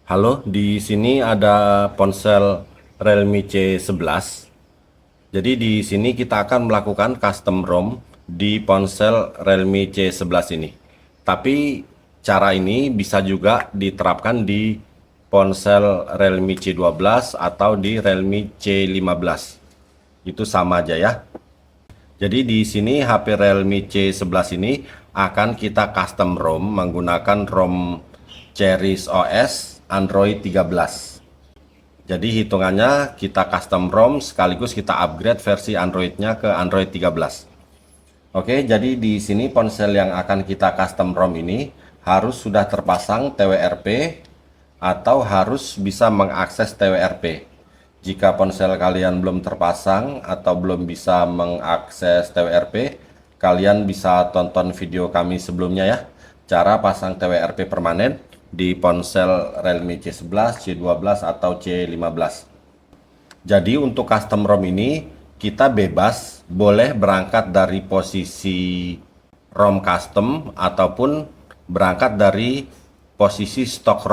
Halo, di sini ada ponsel Realme C11. Jadi di sini kita akan melakukan custom ROM di ponsel Realme C11 ini. Tapi cara ini bisa juga diterapkan di ponsel Realme C12 atau di Realme C15. Itu sama aja ya. Jadi di sini HP Realme C11 ini akan kita custom ROM menggunakan ROM Cherries OS Android 13. Jadi hitungannya kita custom ROM sekaligus kita upgrade versi Android-nya ke Android 13. Oke, jadi di sini ponsel yang akan kita custom ROM ini harus sudah terpasang TWRP atau harus bisa mengakses TWRP. Jika ponsel kalian belum terpasang atau belum bisa mengakses TWRP, kalian bisa tonton video kami sebelumnya ya. Cara pasang TWRP permanen di ponsel Realme C11, C12 atau C15. Jadi untuk custom ROM ini kita bebas boleh berangkat dari posisi ROM custom ataupun berangkat dari posisi stok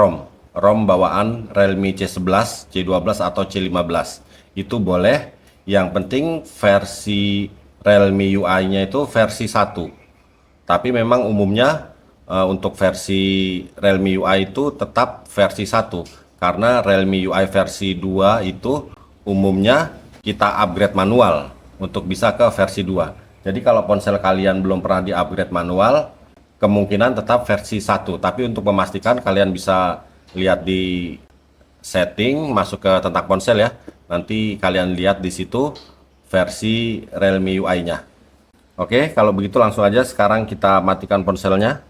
ROM bawaan Realme C11, C12 atau C15. Itu boleh, yang penting versi Realme UI-nya itu versi 1. Tapi memang umumnya untuk versi Realme UI itu tetap versi 1 karena Realme UI versi 2 itu umumnya kita upgrade manual untuk bisa ke versi 2. Jadi kalau ponsel kalian belum pernah di-upgrade manual, kemungkinan tetap versi 1. Tapi untuk memastikan kalian bisa lihat di setting, masuk ke tentang ponsel ya. Nanti kalian lihat di situ versi Realme UI-nya. Oke, kalau begitu langsung aja sekarang kita matikan ponselnya.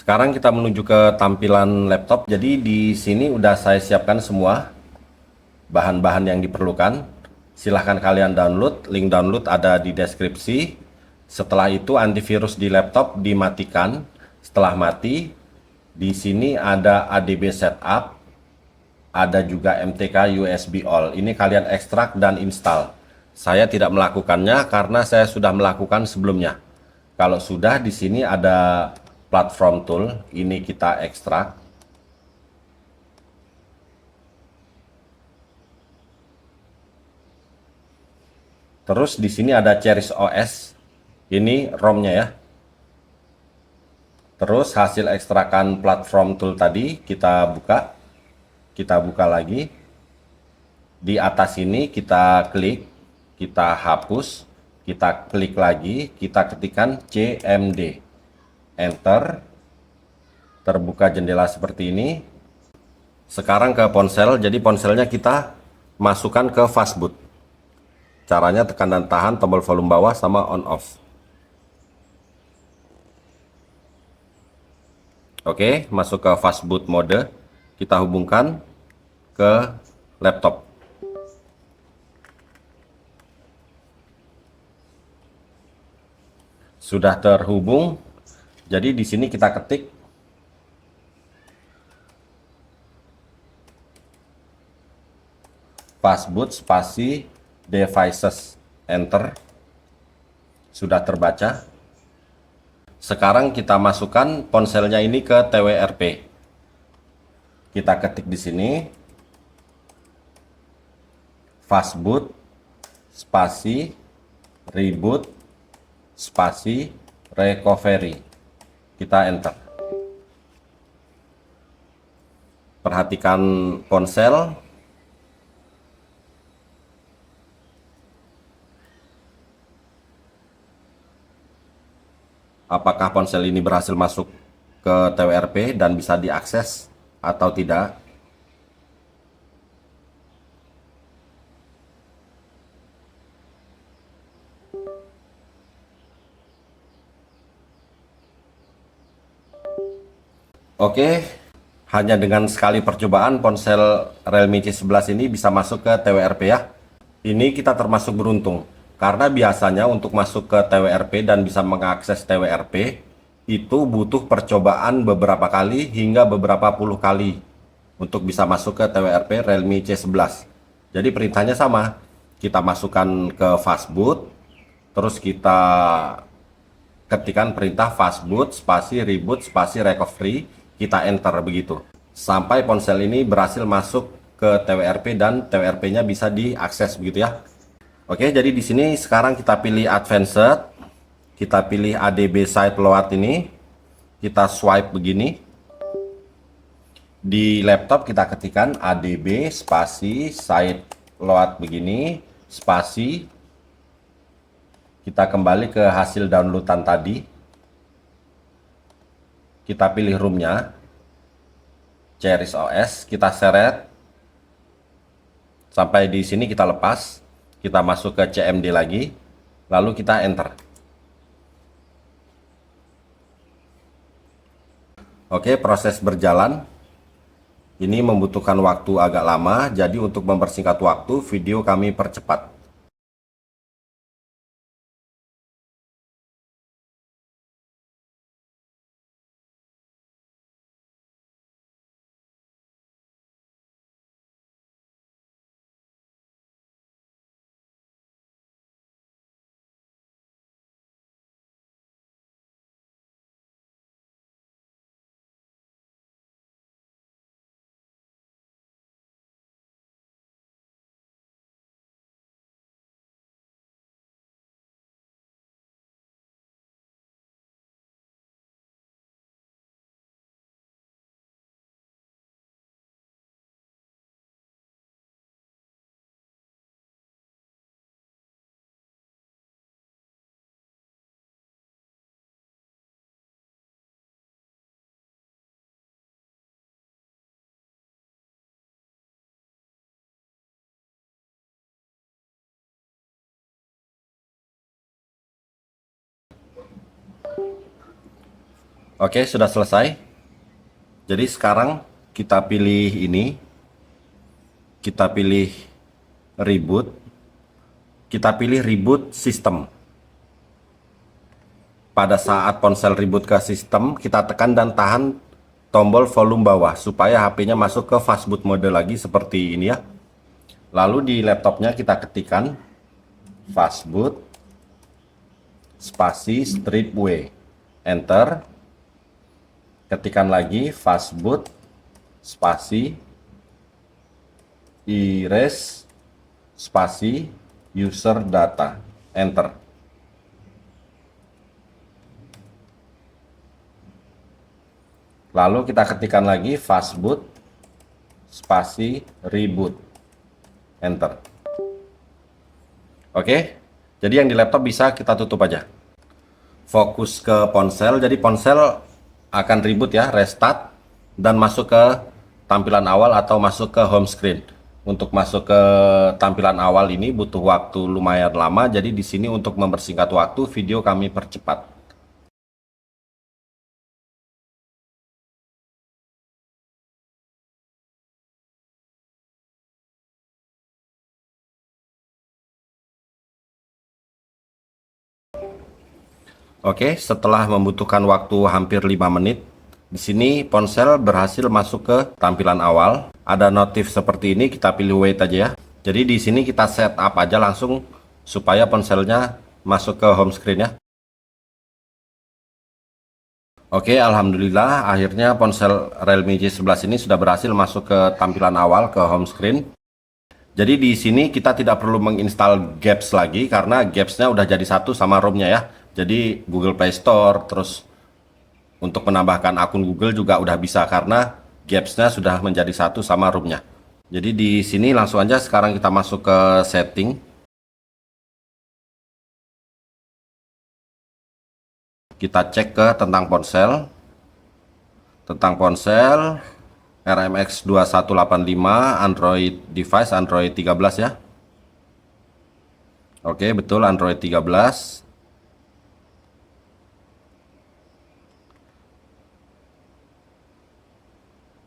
Sekarang kita menuju ke tampilan laptop. Jadi di sini udah saya siapkan semua bahan-bahan yang diperlukan. Silahkan kalian download, link download ada di deskripsi. Setelah itu antivirus di laptop dimatikan. Setelah mati, di sini ada ADB setup, ada juga MTK USB all. Ini kalian ekstrak dan install. Saya tidak melakukannya karena saya sudah melakukan sebelumnya. Kalau sudah, di sini ada platform tool, ini kita ekstrak. Terus di sini ada Cherries OS, ini ROM-nya ya. Terus hasil ekstrakan platform tool tadi kita buka lagi. Di atas ini kita klik, kita hapus, kita klik lagi, kita ketikkan CMD, enter, terbuka jendela seperti ini. Sekarang ke ponsel, jadi ponselnya kita masukkan ke fastboot. Caranya tekan dan tahan tombol volume bawah sama on off. Oke, masuk ke fastboot mode. Kita hubungkan ke laptop. Sudah terhubung. Jadi di sini kita ketik fastboot spasi devices, enter. Sudah terbaca. Sekarang kita masukkan ponselnya ini ke TWRP. Kita ketik di sini fastboot spasi reboot spasi recovery. Kita enter. Perhatikan ponsel. Apakah ponsel ini berhasil masuk ke TWRP dan bisa diakses atau tidak. Oke, hanya dengan sekali percobaan ponsel Realme C11 ini bisa masuk ke TWRP ya. Ini kita termasuk beruntung. Karena biasanya untuk masuk ke TWRP dan bisa mengakses TWRP itu butuh percobaan beberapa kali hingga beberapa puluh kali untuk bisa masuk ke TWRP Realme C11. Jadi perintahnya sama, kita masukkan ke fastboot, terus kita ketikan perintah fastboot spasi reboot spasi recovery, kita enter begitu sampai ponsel ini berhasil masuk ke TWRP dan TWRP-nya bisa diakses begitu ya. Oke, jadi di sini sekarang kita pilih advanced, kita pilih ADB side load ini, kita swipe begini. Di laptop kita ketikkan ADB spasi side load begini, spasi, kita kembali ke hasil downloadan tadi, kita pilih roomnya, Cherish OS, kita seret, sampai di sini kita lepas, kita masuk ke CMD lagi, lalu kita enter. Oke, proses berjalan. Ini membutuhkan waktu agak lama, jadi untuk mempersingkat waktu, video kami percepat. Oke, sudah selesai. Jadi sekarang kita pilih ini, kita pilih reboot, kita pilih reboot sistem. Pada saat ponsel reboot ke sistem, kita tekan dan tahan tombol volume bawah supaya HP-nya masuk ke fastboot mode lagi seperti ini ya. Lalu di laptopnya kita ketikkan fastboot spasi strip W, enter. Ketikkan lagi fastboot spasi erase spasi user data, enter. Lalu kita ketikkan lagi fastboot spasi reboot, enter. Oke, jadi yang di laptop bisa kita tutup aja. Fokus ke ponsel, jadi ponsel akan reboot ya, restart dan masuk ke tampilan awal atau masuk ke home screen. Untuk masuk ke tampilan awal ini butuh waktu lumayan lama, jadi di sini untuk mempersingkat waktu video kami percepat. Oke, setelah membutuhkan waktu hampir 5 menit, di sini ponsel berhasil masuk ke tampilan awal. Ada notif seperti ini, kita pilih wait aja ya. Jadi di sini kita setup aja langsung supaya ponselnya masuk ke home screen ya. Oke, alhamdulillah akhirnya ponsel Realme C11 ini sudah berhasil masuk ke tampilan awal ke home screen. Jadi di sini kita tidak perlu menginstal Gaps lagi karena Gapsnya udah jadi satu sama ROM-nya ya. Jadi Google Play Store, terus untuk menambahkan akun Google juga udah bisa karena Gapsnya sudah menjadi satu sama ROM-nya. Jadi di sini langsung aja sekarang kita masuk ke setting. Kita cek ke tentang ponsel. Tentang ponsel RMX 2185 Android device Android 13 ya. Oke, betul Android 13.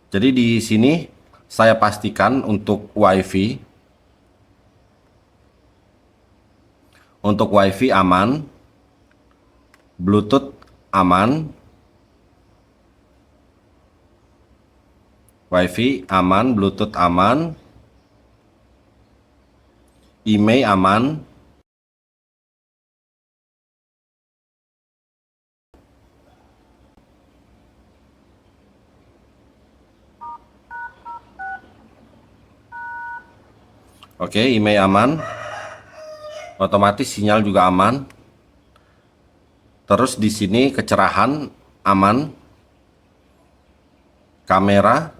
Jadi di sini saya pastikan untuk WiFi. Untuk WiFi aman. Bluetooth aman. WiFi aman, Bluetooth aman. IMEI aman. Oke, IMEI aman. Otomatis sinyal juga aman. Terus di sini kecerahan aman. Kamera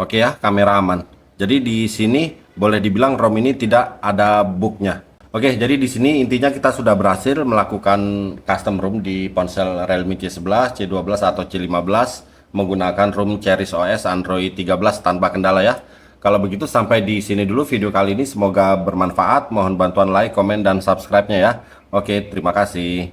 oke ya, kamera aman. Jadi di sini boleh dibilang ROM ini tidak ada bugnya. Oke, jadi di sini intinya kita sudah berhasil melakukan custom ROM di ponsel Realme C11, C12 atau C15 menggunakan ROM Cherries OS Android 13 tanpa kendala ya. Kalau begitu sampai di sini dulu video kali ini, semoga bermanfaat. Mohon bantuan like, komen, dan subscribe-nya ya. Oke, terima kasih.